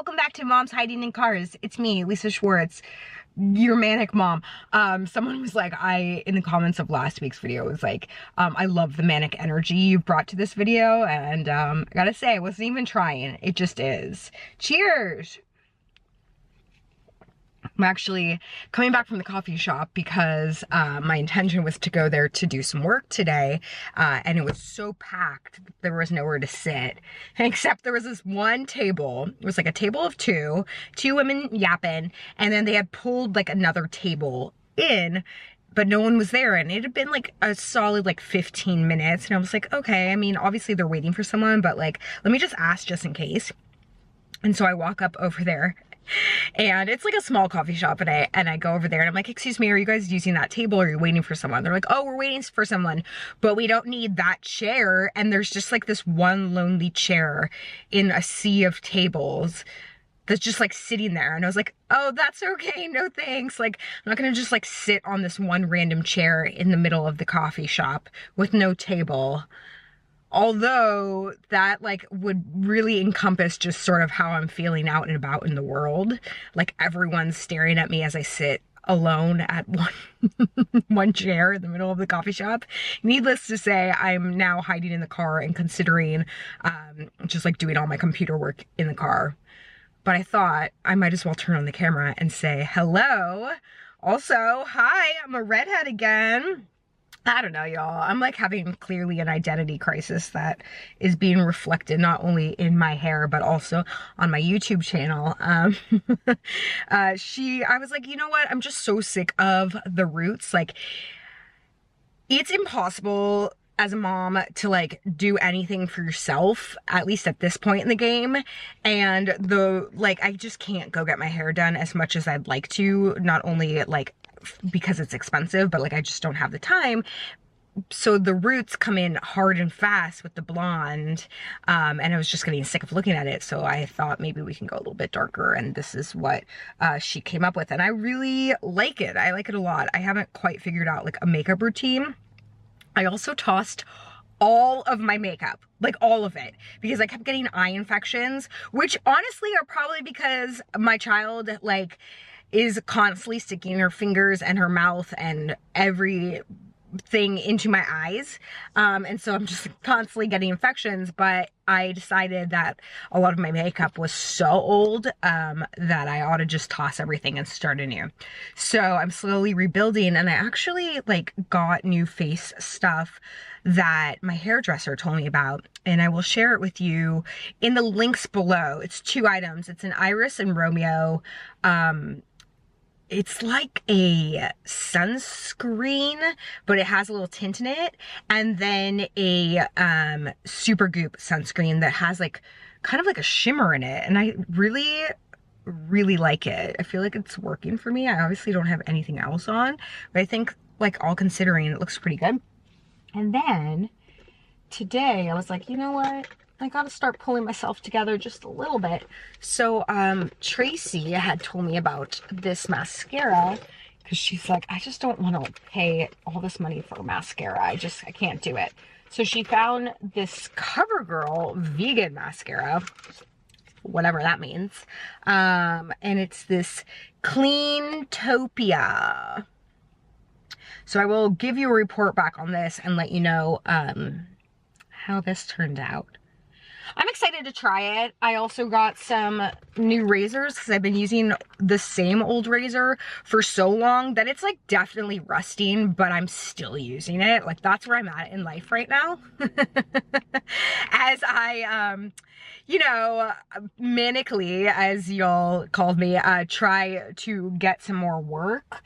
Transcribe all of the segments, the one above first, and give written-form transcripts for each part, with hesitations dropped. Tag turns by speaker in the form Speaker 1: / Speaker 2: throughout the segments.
Speaker 1: welcome back to Mom's Hiding in Cars. It's me, Lisa Schwartz, your manic mom. Someone was like, in the comments of last week's video, was like, I love the manic energy you've brought to this video, and I gotta say, I wasn't even trying. It just is. Cheers! I'm actually coming back from the coffee shop because my intention was to go there to do some work today, and it was so packed there was nowhere to sit, except there was this one table. It was like a table of two women yapping, and then they had pulled like another table in, but no one was there, and it had been like a solid like 15 minutes, and I was like, okay, I mean, obviously they're waiting for someone, but like, let me just ask just in case. And so I walk up over there, and it's like a small coffee shop, and I go over there and I'm like, excuse me, are you guys using that table or are you waiting for someone? They're like, oh, we're waiting for someone, but we don't need that chair. And there's just like this one lonely chair in a sea of tables that's just like sitting there. And I was like, oh, that's okay, no thanks. Like, I'm not gonna just like sit on this one random chair in the middle of the coffee shop with no table. Although that like would really encompass just sort of how I'm feeling out and about in the world. Like, everyone's staring at me as I sit alone at one chair in the middle of the coffee shop. Needless to say, I'm now hiding in the car and considering just like doing all my computer work in the car. But I thought I might as well turn on the camera and say hello. Also, hi, I'm a redhead again. I don't know, y'all. I'm like having clearly an identity crisis that is being reflected not only in my hair, but also on my YouTube channel. I was like, you know what? I'm just so sick of the roots. Like, it's impossible as a mom to like do anything for yourself, at least at this point in the game. And I just can't go get my hair done as much as I'd like to, not only like because it's expensive, but like I just don't have the time. So the roots come in hard and fast with the blonde, and I was just getting sick of looking at it, so I thought maybe we can go a little bit darker, and this is what she came up with, and I really like it. I like it a lot. I haven't quite figured out like a makeup routine. I also tossed all of my makeup, like all of it, because I kept getting eye infections, which honestly are probably because my child like is constantly sticking her fingers and her mouth and everything into my eyes. And so I'm just constantly getting infections, but I decided that a lot of my makeup was so old that I ought to just toss everything and start anew. So I'm slowly rebuilding, and I actually like got new face stuff that my hairdresser told me about, and I will share it with you in the links below. It's 2 items. It's an Iris and Romeo. It's like a sunscreen, but it has a little tint in it. And then a Supergoop sunscreen that has like kind of like a shimmer in it. And I really, really like it. I feel like it's working for me. I obviously don't have anything else on, but I think like all considering it looks pretty good. And then today I was like, you know what? I gotta start pulling myself together just a little bit. So Tracy had told me about this mascara because she's like, I just don't want to like pay all this money for mascara. I can't do it. So she found this Covergirl vegan mascara, whatever that means. And it's this Cleantopia. So I will give you a report back on this and let you know how this turned out. I'm excited to try it. I also got some new razors because I've been using the same old razor for so long that it's like definitely rusting, but I'm still using it. Like, that's where I'm at in life right now. As I, you know, manically, as y'all called me, try to get some more work.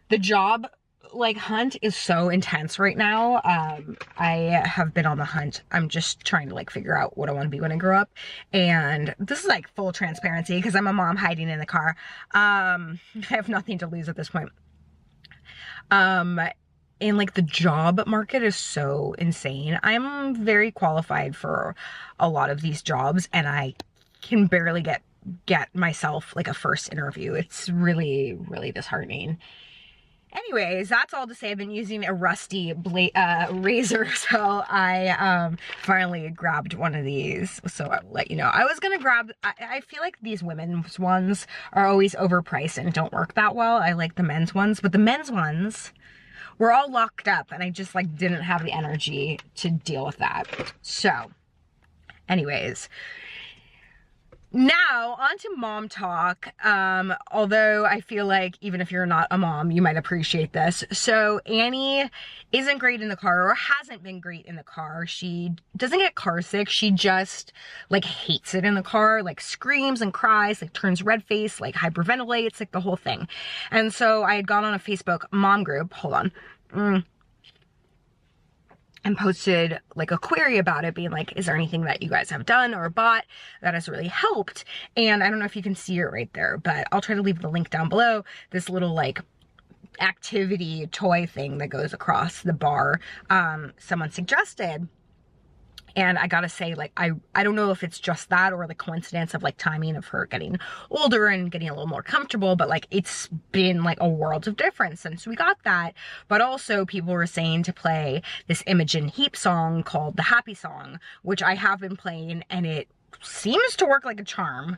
Speaker 1: The job like hunt is so intense right now. I have been on the hunt. I'm just trying to like figure out what I want to be when I grow up, and this is like full transparency because I'm a mom hiding in the car. I have nothing to lose at this point. And like the job market is so insane. I'm very qualified for a lot of these jobs, and I can barely get myself like a first interview. It's really, really disheartening. anyways, that's all to say I've been using a rusty razor, so I finally grabbed one of these, so I'll let you know. I was gonna grab, I feel like these women's ones are always overpriced and don't work that well. I like the men's ones, but the men's ones were all locked up and I just like didn't have the energy to deal with that. So anyways, now on to mom talk. Although I feel like even if you're not a mom, you might appreciate this. So Annie isn't great in the car, or hasn't been great in the car. She doesn't get car sick. She just like hates it in the car, like screams and cries, like turns red face, like hyperventilates, like the whole thing. And so I had gone on a Facebook mom group, hold on, and posted like a query about it, being like, is there anything that you guys have done or bought that has really helped? And I don't know if you can see it right there, but I'll try to leave the link down below. This little like activity toy thing that goes across the bar, someone suggested. And I gotta say, like, I don't know if it's just that or the coincidence of like timing of her getting older and getting a little more comfortable, but like it's been like a world of difference since we got that. But also people were saying to play this Imogen Heap song called The Happy Song, which I have been playing, and it seems to work like a charm.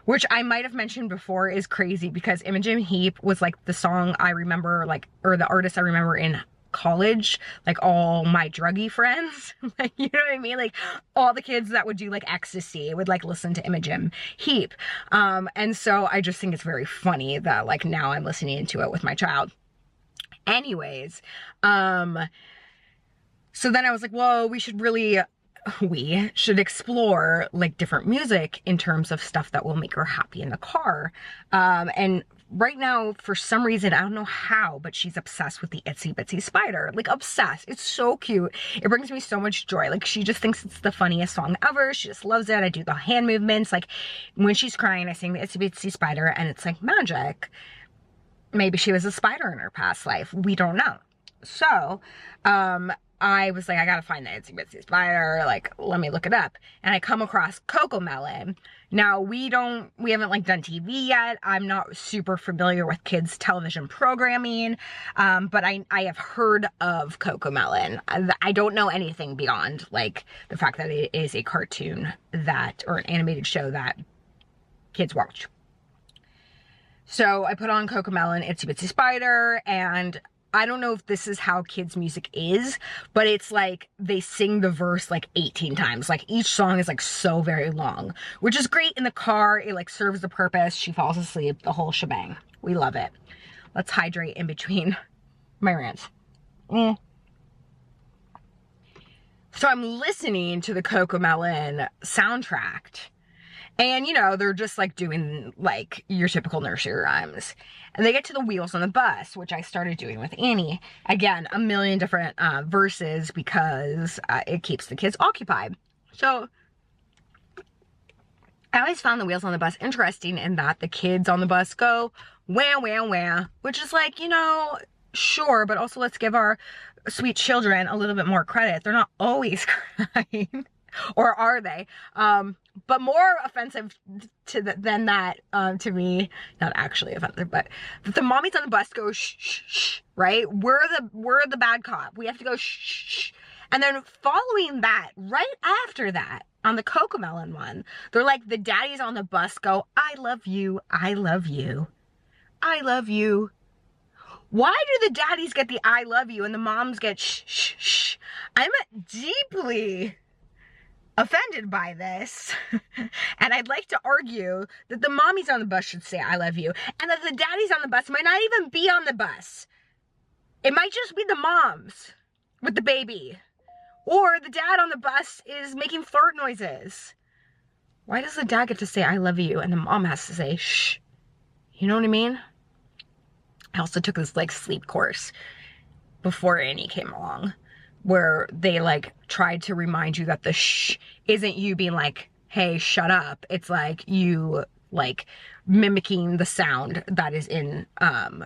Speaker 1: Which I might have mentioned before is crazy, because Imogen Heap was like the song I remember, like, or the artist I remember in college, like all my druggy friends, like, you know what I mean? Like all the kids that would do like ecstasy would like listen to Imogen Heap. And so I just think it's very funny that like now I'm listening to it with my child. Anyways, so then I was like, whoa, we should explore like different music in terms of stuff that will make her happy in the car. And right now, for some reason, I don't know how, but she's obsessed with the Itsy Bitsy Spider. Like, obsessed. It's so cute. It brings me so much joy. Like, she just thinks it's the funniest song ever. She just loves it. I do the hand movements. Like, when she's crying, I sing the Itsy Bitsy Spider, and it's like magic. Maybe she was a spider in her past life. We don't know. So, I was like, I gotta find the Itsy Bitsy Spider, like, let me look it up. And I come across cocomelon. Now, we haven't like done TV yet. I'm not super familiar with kids television programming, but I have heard of cocomelon. I don't know anything beyond like the fact that it is a cartoon that, or an animated show that kids watch. So I put on cocomelon, Itsy Bitsy Spider, and I don't know if this is how kids' music is, but it's like they sing the verse like 18 times. Like each song is like so very long, which is great in the car. It like serves the purpose. She falls asleep, the whole shebang. We love it. Let's hydrate in between my rants. So I'm listening to the cocomelon soundtrack. And, you know, they're just like doing like your typical nursery rhymes. And they get to the wheels on the bus, which I started doing with Annie. Again, a million different verses, because it keeps the kids occupied. So I always found the wheels on the bus interesting in that the kids on the bus go, wah, wah, wah, which is like, you know, sure, but also let's give our sweet children a little bit more credit. They're not always crying. Or are they? But more offensive than that, to me, not actually offensive, but the mommies on the bus go shh, shh, shh, right? We're the bad cop. We have to go shh, shh, shh. And then following that, right after that, on the cocomelon one, they're like, the daddies on the bus go, I love you, I love you, I love you. Why do the daddies get the I love you and the moms get shh, shh, shh? I'm deeply offended by this, and I'd like to argue that the mommies on the bus should say I love you, and that the daddies on the bus might not even be on the bus. It might just be the moms with the baby, or the dad on the bus is making fart noises. Why does the dad get to say I love you and the mom has to say shh? You know what I mean? I also took this like sleep course before Annie came along, where they like tried to remind you that the shh isn't you being like, hey, shut up. It's like you like mimicking the sound that is in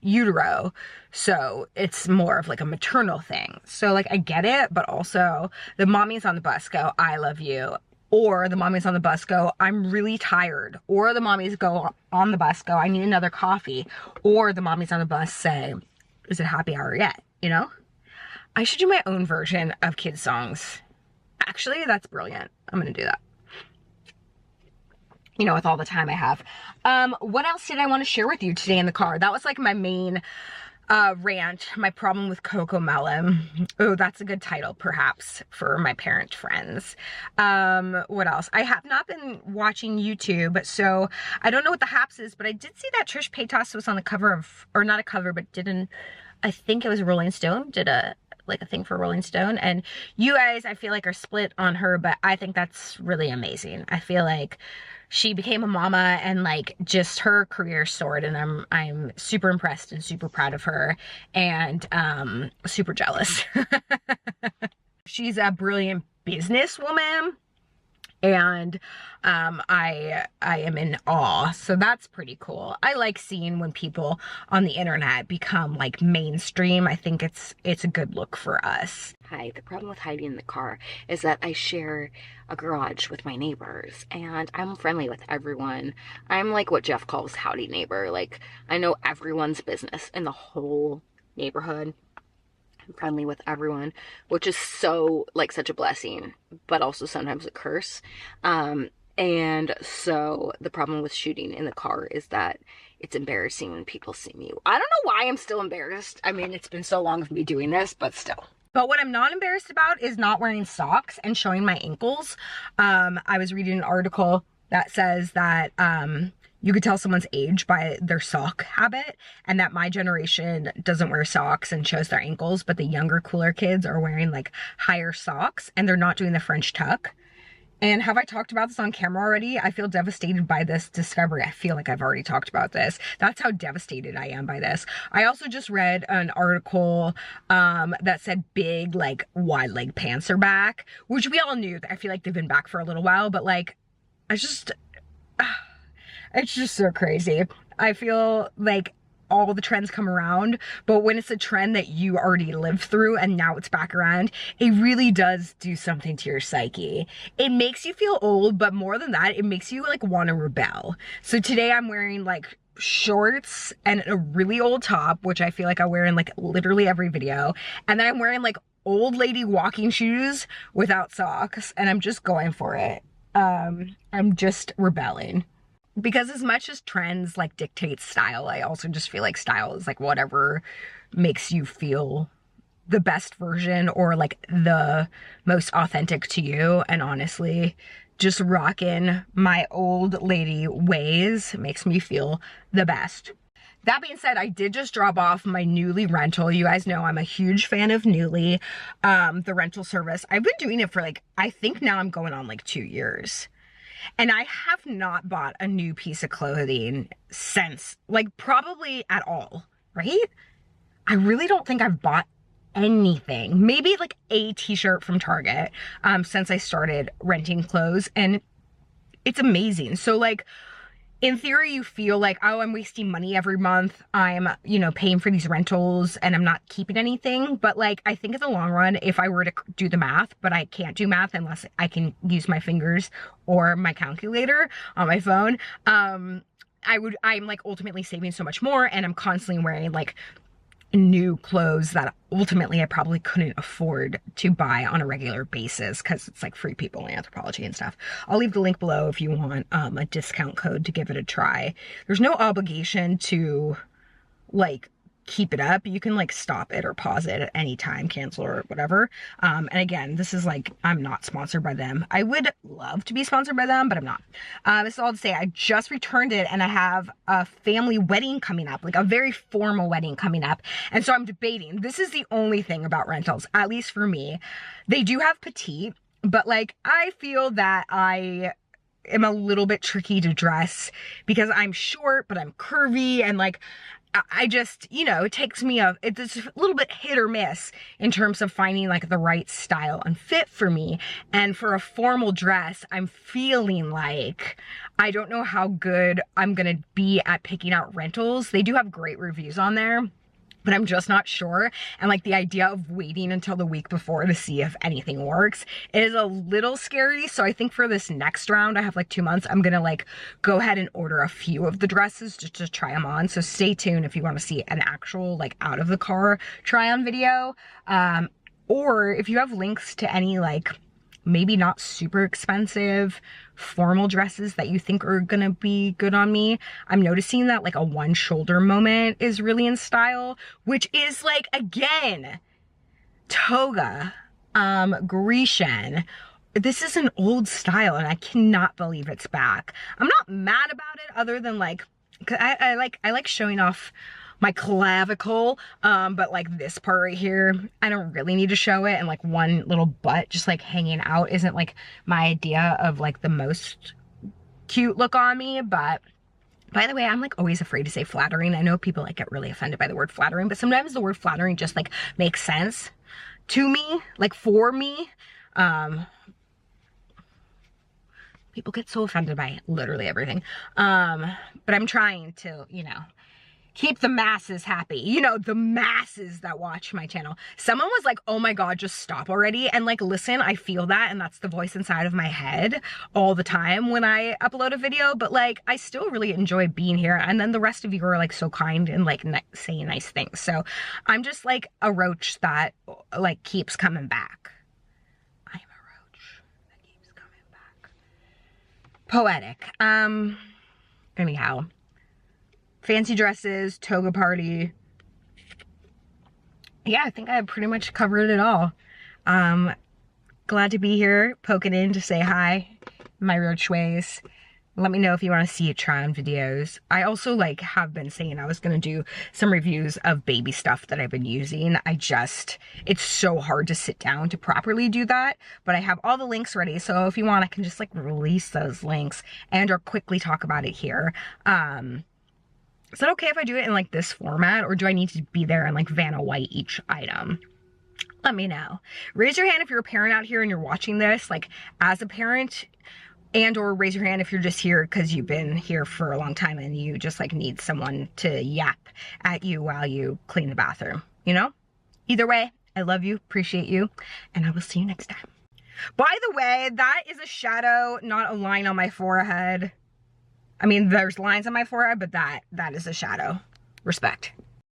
Speaker 1: utero. So it's more of like a maternal thing. So like I get it, but also the mommies on the bus go, I love you. Or the mommies on the bus go, I'm really tired. Or the mommies go on the bus go, I need another coffee. Or the mommies on the bus say, is it happy hour yet, you know? I should do my own version of kids songs. Actually, that's brilliant. I'm gonna do that. You know, with all the time I have. What else did I want to share with you today in the car? That was like my main rant, my problem with cocomelon. Oh, that's a good title perhaps for my parent friends. What else? I have not been watching YouTube, so I don't know what the haps is, but I did see that Trish Paytas was on the cover of, or not a cover, but I think it was Rolling Stone, did a thing for Rolling Stone, and you guys, I feel like, are split on her, but I think that's really amazing. I feel like she became a mama and like just her career soared, and I'm super impressed and super proud of her, and super jealous. She's a brilliant businesswoman, and I am in awe. So that's pretty cool. I like seeing when people on the internet become like mainstream. I think it's a good look for us. Hi, the problem with hiding in the car is that I share a garage with my neighbors, and I'm friendly with everyone. I'm like what Jeff calls howdy neighbor. Like, I know everyone's business in the whole neighborhood. I'm friendly with everyone, which is so, like, such a blessing, but also sometimes a curse. And so the problem with shooting in the car is that it's embarrassing when people see me. I don't know why I'm still embarrassed. I mean, it's been so long of me doing this, but still. But what I'm not embarrassed about is not wearing socks and showing my ankles. I was reading an article that says that you could tell someone's age by their sock habit, and that my generation doesn't wear socks and shows their ankles, but the younger, cooler kids are wearing like higher socks and they're not doing the French tuck. And have I talked about this on camera already? I feel devastated by this discovery. I feel like I've already talked about this. That's how devastated I am by this. I also just read an article that said big, like, wide leg pants are back, which we all knew. I feel like they've been back for a little while, but like, it's just so crazy. I feel like all the trends come around, but when it's a trend that you already lived through and now it's back around, it really does do something to your psyche. It makes you feel old, but more than that, it makes you like want to rebel. So today I'm wearing like shorts and a really old top, which I feel like I wear in like literally every video. And then I'm wearing like old lady walking shoes without socks, and I'm just going for it. I'm just rebelling. Because as much as trends like dictate style, I also just feel like style is like whatever makes you feel the best version or like the most authentic to you. And honestly, just rocking my old lady ways makes me feel the best. That being said, I did just drop off my Nuuly rental. You guys know I'm a huge fan of Nuuly, the rental service. I've been doing it for like, I think now I'm going on like 2 years. And I have not bought a new piece of clothing since, like, probably at all, right? I really don't think I've bought anything. Maybe like a t-shirt from Target since I started renting clothes, and it's amazing. So like, in theory, you feel like, oh, I'm wasting money every month. I'm, you know, paying for these rentals and I'm not keeping anything. But like, I think in the long run, if I were to do the math, but I can't do math unless I can use my fingers or my calculator on my phone, I'm like ultimately saving so much more, and I'm constantly wearing like new clothes that ultimately I probably couldn't afford to buy on a regular basis because it's like Free People in Anthropology and stuff. I'll leave the link below if you want a discount code to give it a try. There's no obligation to like keep it up. You can like stop it or pause it at any time, cancel or whatever. And again, this is like, I'm not sponsored by them. I would love to be sponsored by them, but I'm not. This is all to say, I just returned it and I have a family wedding coming up, like a very formal wedding coming up. And so I'm debating, this is the only thing about rentals, at least for me. They do have petite, but like, I feel that I am a little bit tricky to dress because I'm short, but I'm curvy, and like, I just, you know, it takes me it's a little bit hit or miss in terms of finding like the right style and fit for me. And for a formal dress, I'm feeling like I don't know how good I'm gonna be at picking out rentals. They do have great reviews on there. but I'm just not sure. And like the idea of waiting until the week before to see if anything works is a little scary. So I think for this next round, I have like 2 months, I'm gonna like go ahead and order a few of the dresses just to try them on. So stay tuned if you want to see an actual like out of the car try on video. Or if you have links to any like maybe not super expensive formal dresses that you think are gonna be good on me. I'm noticing that like a one shoulder moment is really in style, which is like, again, toga, Grecian. This is an old style and I cannot believe it's back. I'm not mad about it other than like, 'cause I like showing off my clavicle, but like this part right here, I don't really need to show it, and like one little butt just like hanging out isn't like my idea of like the most cute look on me. But by the way, I'm like always afraid to say flattering. I know people like get really offended by the word flattering, but sometimes the word flattering just like makes sense to me, like for me. People get so offended by literally everything. But I'm trying to, you know, keep the masses happy. You know, the masses that watch my channel. Someone was like, oh my God, just stop already. And like, listen, I feel that. And that's the voice inside of my head all the time when I upload a video. But like, I still really enjoy being here. And then the rest of you are like so kind and like saying nice things. So I'm just like a roach that like keeps coming back. I'm a roach that keeps coming back. Poetic. Anyhow. Fancy dresses, toga party. Yeah, I think I pretty much covered it all. Glad to be here, poking in to say hi, my roach ways. Let me know if you want to see try on videos. I also like have been saying I was going to do some reviews of baby stuff that I've been using. It's so hard to sit down to properly do that, but I have all the links ready. So if you want, I can just like release those links and or quickly talk about it here. Is that okay if I do it in like this format, or do I need to be there in like Vanna White each item? Let me know. Raise your hand if you're a parent out here and you're watching this, like as a parent, and or raise your hand if you're just here because you've been here for a long time and you just like need someone to yap at you while you clean the bathroom, you know? Either way, I love you, appreciate you, and I will see you next time. By the way, that is a shadow, not a line on my forehead. I mean, there's lines on my forehead, but that is a shadow. Respect.